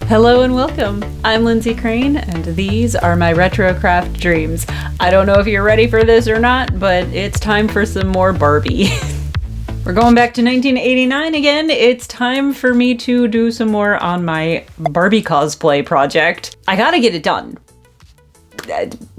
Hello and welcome. I'm Lindsay Crane, and these are my retro craft dreams. I don't know if you're ready for this or not, but it's time for some more Barbie. We're going back to 1989 again. It's time for me to do some more on my Barbie cosplay project. I gotta get it done.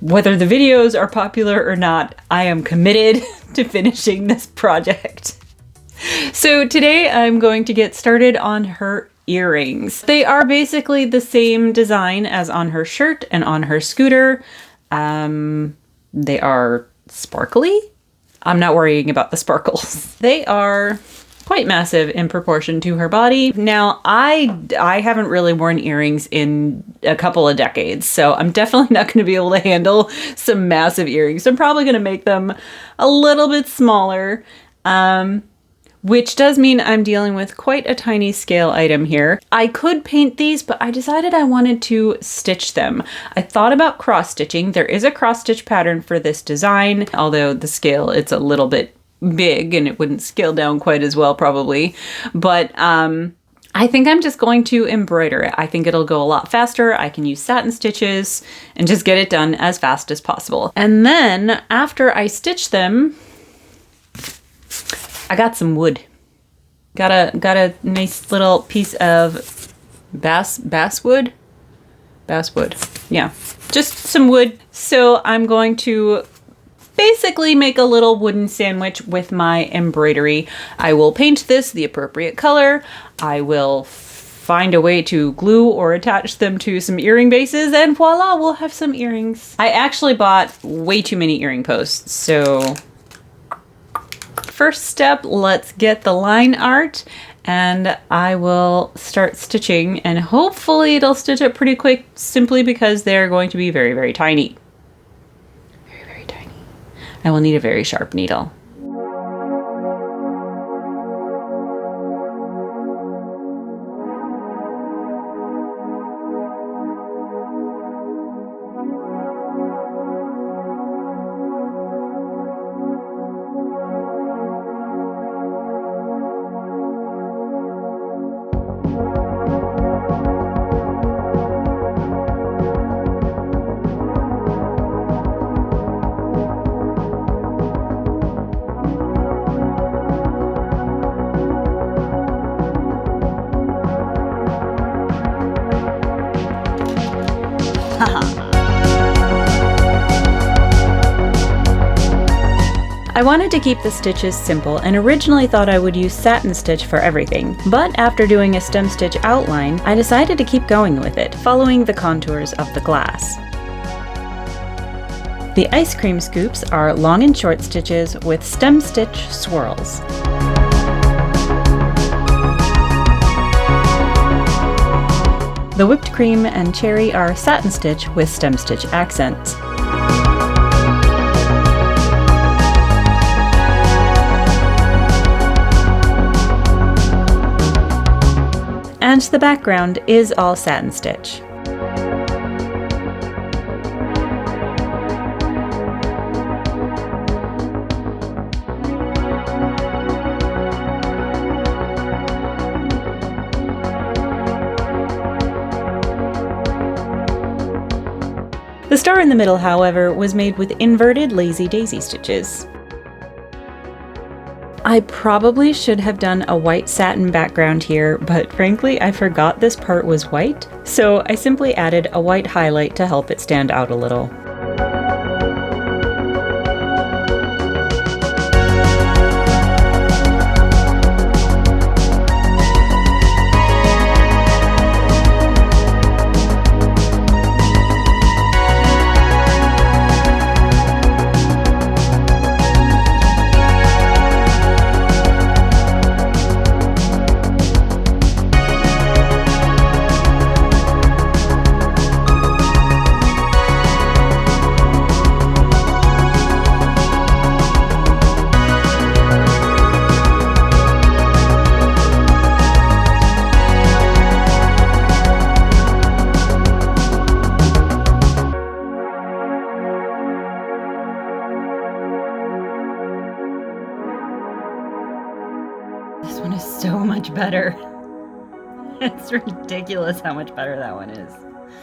Whether the videos are popular or not, I am committed to finishing this project. So today I'm going to get started on her earrings. They are basically the same design as on her shirt and on her scooter. They are sparkly. I'm not worrying about the sparkles. They are quite massive in proportion to her body. Now, I haven't really worn earrings in a couple of decades, so I'm definitely not going to be able to handle some massive earrings. So I'm probably going to make them a little bit smaller. Which does mean I'm dealing with quite a tiny scale item here. I could paint these, but I decided I wanted to stitch them. I thought about cross stitching. There is a cross stitch pattern for this design, although the scale, it's a little bit big and it wouldn't scale down quite as well probably. But I think I'm just going to embroider it. I think it'll go a lot faster. I can use satin stitches and just get it done as fast as possible. And then after I stitch them, I got some wood. Got a nice little piece of basswood. Yeah, just some wood. So I'm going to basically make a little wooden sandwich with my embroidery. I will paint this the appropriate color. I will find a way to glue or attach them to some earring bases, and voila, we'll have some earrings. I actually bought way too many earring posts, so first step, let's get the line art, and I will start stitching, and hopefully it'll stitch up pretty quick simply because they're going to be very, very tiny. Very, very tiny. I will need a very sharp needle. I wanted to keep the stitches simple and originally thought I would use satin stitch for everything, but after doing a stem stitch outline, I decided to keep going with it, following the contours of the glass. The ice cream scoops are long and short stitches with stem stitch swirls. The whipped cream and cherry are satin stitch with stem stitch accents. And the background is all satin stitch. The star in the middle, however, was made with inverted lazy daisy stitches. I probably should have done a white satin background here, but frankly I forgot this part was white, so I simply added a white highlight to help it stand out a little. This one is so much better. It's ridiculous how much better that one is.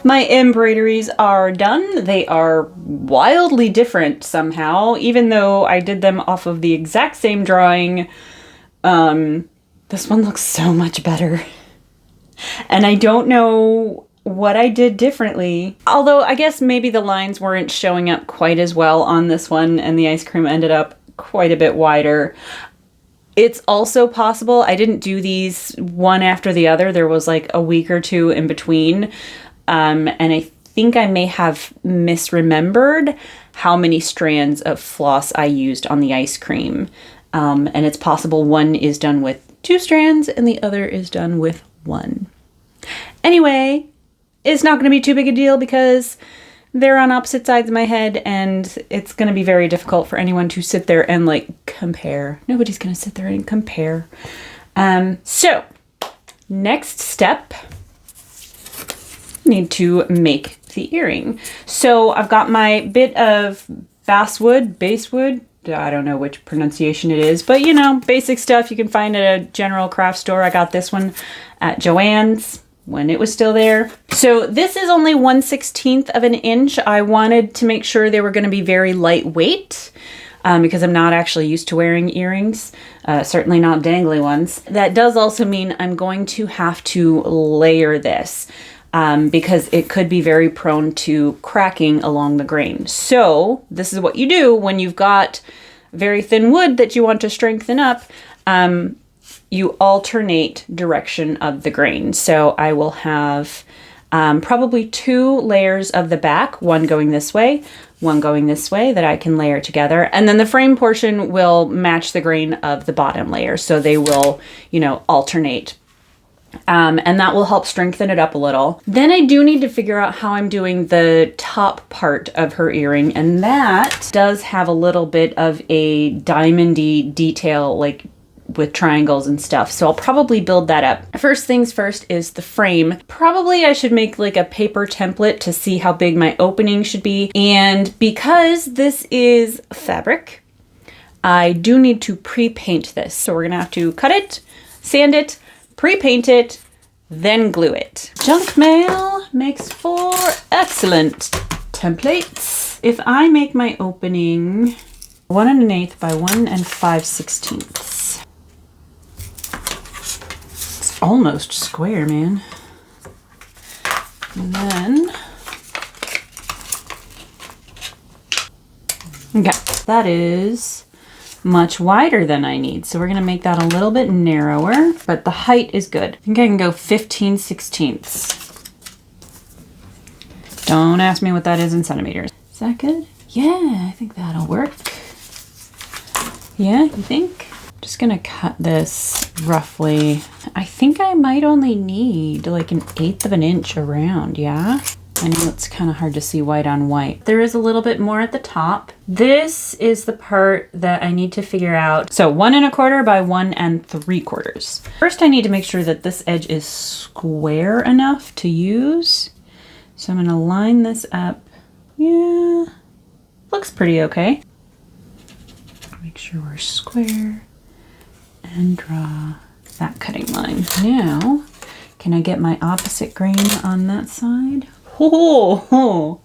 My embroideries are done. They are wildly different somehow, even though I did them off of the exact same drawing. This one looks so much better. And I don't know what I did differently. Although I guess maybe the lines weren't showing up quite as well on this one, and the ice cream ended up quite a bit wider. It's also possible I didn't do these one after the other. There was like a week or two in between. And I think I may have misremembered how many strands of floss I used on the ice cream. And it's possible one is done with 2 strands and the other is done with 1. Anyway, it's not going to be too big a deal because they're on opposite sides of my head, and it's going to be very difficult for anyone to sit there and like compare. Nobody's going to sit there and compare. So next step, need to make the earring. So I've got my bit of basswood, I don't know which pronunciation it is, but you know, basic stuff you can find at a general craft store. I got this one at Joann's when it was still there. So this is only 1/16 of an inch. I wanted to make sure they were going to be very lightweight because I'm not actually used to wearing earrings, certainly not dangly ones. That does also mean I'm going to have to layer this because it could be very prone to cracking along the grain. So this is what you do when you've got very thin wood that you want to strengthen up. You alternate direction of the grain. So I will have probably 2 layers of the back, one going this way, one going this way, that I can layer together. And then the frame portion will match the grain of the bottom layer. So they will, you know, alternate. And that will help strengthen it up a little. Then I do need to figure out how I'm doing the top part of her earring. And that does have a little bit of a diamondy detail, like with triangles and stuff. So I'll probably build that up. First things first is the frame. Probably I should make like a paper template to see how big my opening should be. And because this is fabric, I do need to pre-paint this. So we're gonna have to cut it, sand it, pre-paint it, then glue it. Junk mail makes for excellent templates. If I make my opening 1 1/8 by 1 5/16. It's almost square, man. And then, okay, that is much wider than I need. So we're gonna make that a little bit narrower, but the height is good. I think I can go 15/16. Don't ask me what that is in centimeters. Is that good? Yeah, I think that'll work. Yeah, you think? Just gonna cut this roughly. I think I might only need like 1/8 of an inch around, yeah? I know it's kind of hard to see white on white. There is a little bit more at the top. This is the part that I need to figure out. So 1 1/4 by 1 3/4. First, I need to make sure that this edge is square enough to use. So I'm gonna line this up. Yeah, looks pretty okay. Make sure we're square and draw that cutting line. Now, can I get my opposite grain on that side? Oh,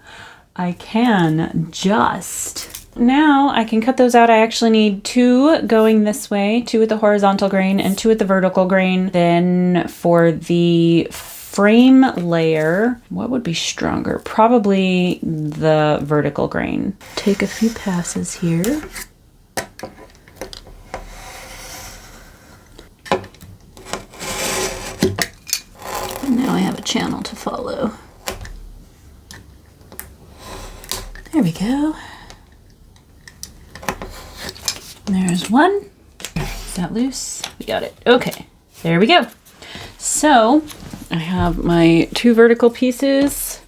I can just. Now I can cut those out. I actually need 2 going this way, 2 with the horizontal grain and 2 with the vertical grain. Then for the frame layer, what would be stronger? Probably the vertical grain. Take a few passes here. And now I have a channel to follow. There we go. There's one. Is that loose? We got it. Okay, there we go. So I have my 2 vertical pieces,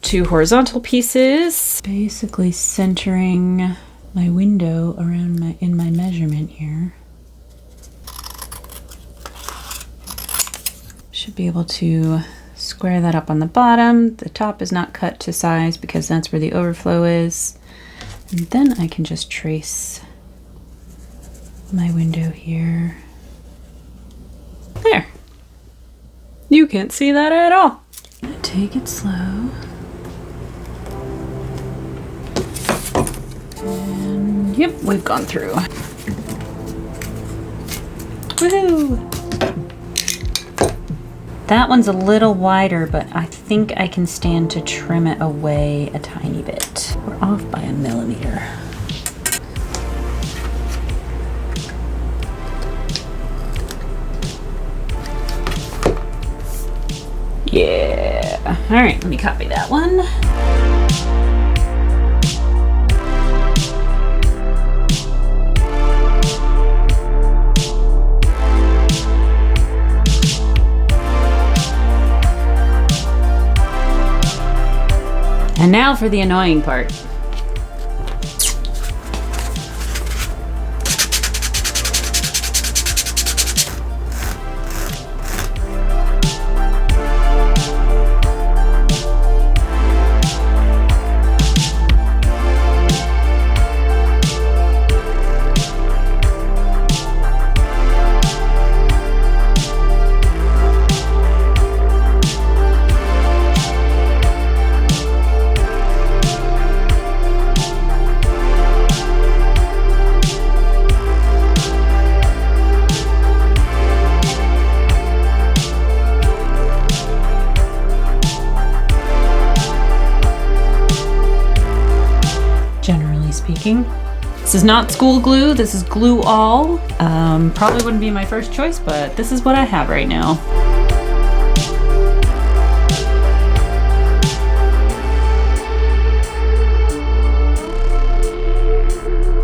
2 horizontal pieces, basically centering my window around in my measurement here. Should be able to square that up on the bottom. The top is not cut to size because that's where the overflow is. And then I can just trace my window here. There. You can't see that at all. Take it slow. And yep, we've gone through. Woohoo! That one's a little wider, but I think I can stand to trim it away a tiny bit. We're off by 1 millimeter. Yeah. All right, let me copy that one. And now for the annoying part. Speaking. This is not school glue, this is glue all. Probably wouldn't be my first choice, but this is what I have right now.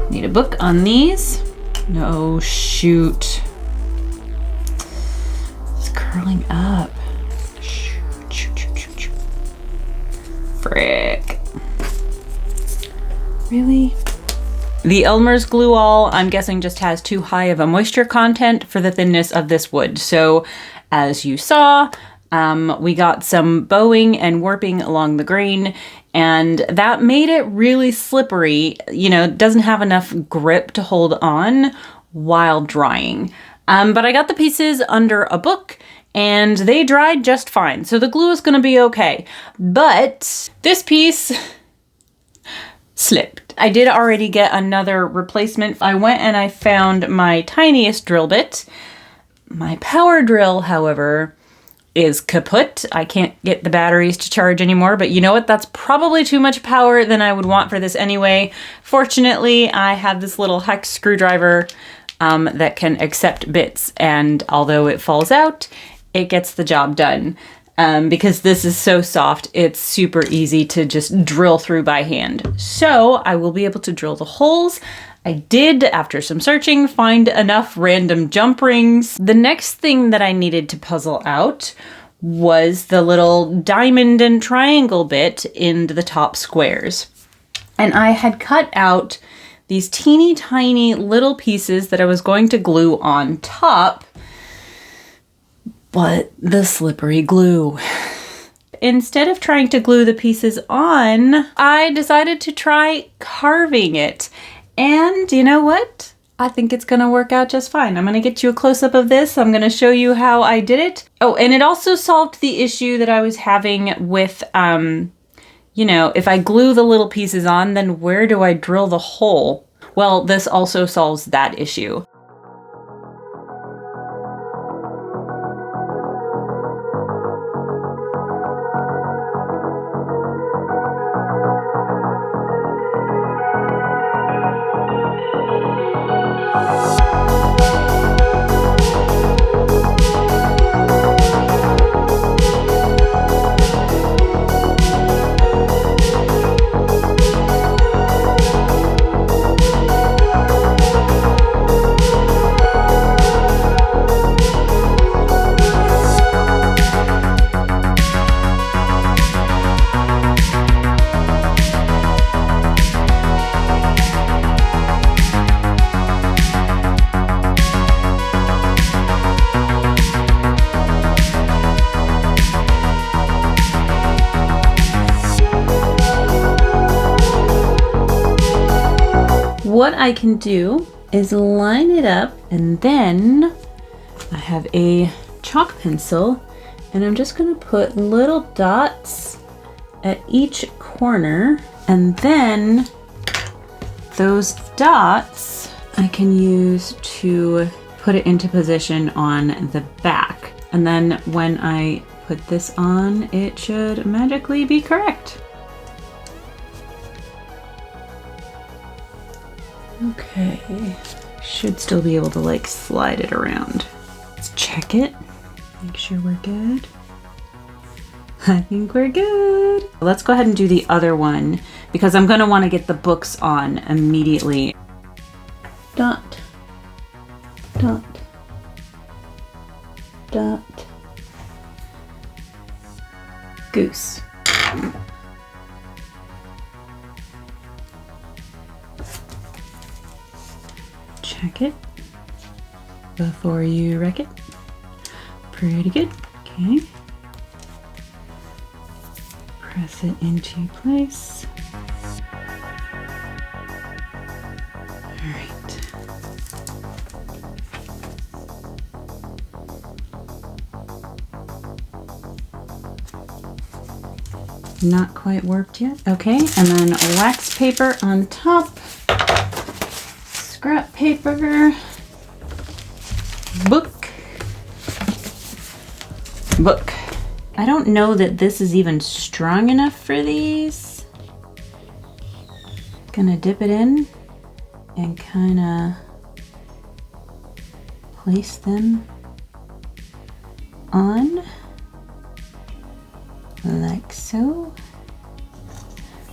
Need a book on these. No, shoot. It's curling up. Shoot. Frick. Really? The Elmer's Glue All, I'm guessing, just has too high of a moisture content for the thinness of this wood. So as you saw, we got some bowing and warping along the grain, and that made it really slippery. You know, it doesn't have enough grip to hold on while drying. But I got the pieces under a book and they dried just fine. So the glue is gonna be okay. But this piece slipped. I did already get another replacement. I went and I found my tiniest drill bit. My power drill, however, is kaput. I can't get the batteries to charge anymore, but you know what? That's probably too much power than I would want for this anyway. Fortunately, I have this little hex screwdriver that can accept bits, and although it falls out, it gets the job done. Because this is so soft, it's super easy to just drill through by hand. So I will be able to drill the holes. I did, after some searching, find enough random jump rings. The next thing that I needed to puzzle out was the little diamond and triangle bit in the top squares. And I had cut out these teeny tiny little pieces that I was going to glue on top, but the slippery glue. Instead of trying to glue the pieces on, I decided to try carving it. And you know what? I think it's gonna work out just fine. I'm gonna get you a close-up of this. I'm gonna show you how I did it. Oh, and it also solved the issue that I was having with, you know, if I glue the little pieces on, then where do I drill the hole? Well, this also solves that issue. What I can do is line it up, and then I have a chalk pencil And I'm just gonna put little dots at each corner, and then those dots I can use to put it into position on the back. And then when I put this on, it should magically be correct. Okay, should still be able to like slide it around. Let's check it, make sure we're good. I think we're good. Let's go ahead and do the other one because I'm gonna wanna get the books on immediately. Dot, dot, dot, goose. Check it before you wreck it. Pretty good, okay. Press it into place. All right. Not quite warped yet. Okay, and then wax paper on top. Scrap paper. Book. Book. I don't know that this is even strong enough for these. Gonna dip it in and kind of place them on like so.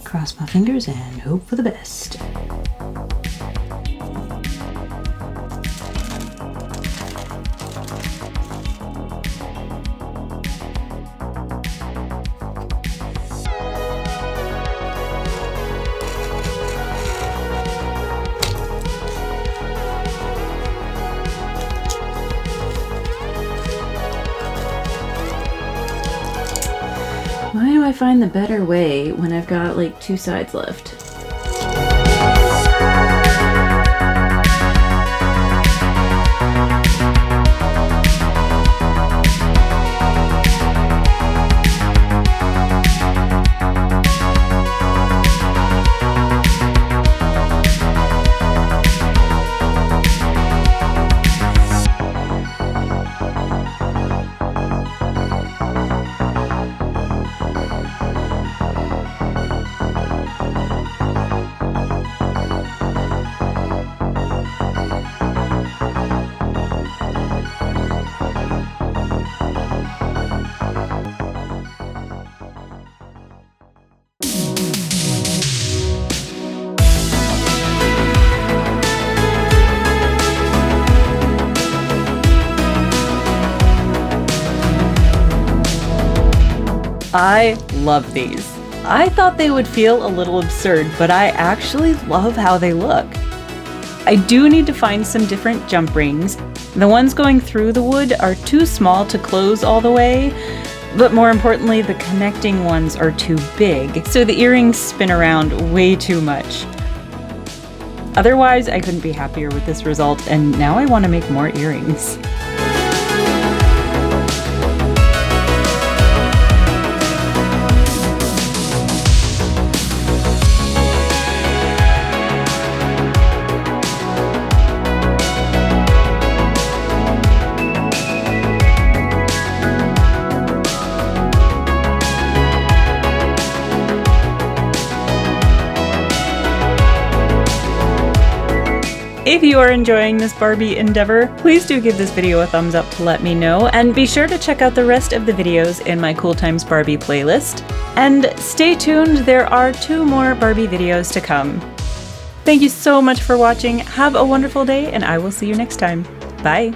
Cross my fingers and hope for the best. Why do I find the better way when I've got like 2 sides left? I love these. I thought they would feel a little absurd, but I actually love how they look. I do need to find some different jump rings. The ones going through the wood are too small to close all the way, but more importantly, the connecting ones are too big, so the earrings spin around way too much. Otherwise, I couldn't be happier with this result, and now I want to make more earrings. If you are enjoying this Barbie endeavor, please do give this video a thumbs up to let me know, and be sure to check out the rest of the videos in my Cool Times Barbie playlist. And stay tuned, there are 2 more Barbie videos to come. Thank you so much for watching, have a wonderful day, and I will see you next time. Bye!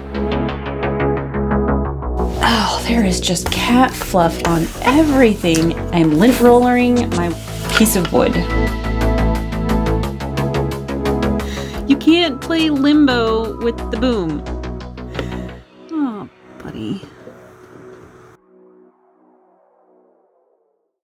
Oh, there is just cat fluff on everything. I'm lint rollering my piece of wood. You can't play limbo with the boom. Oh, buddy.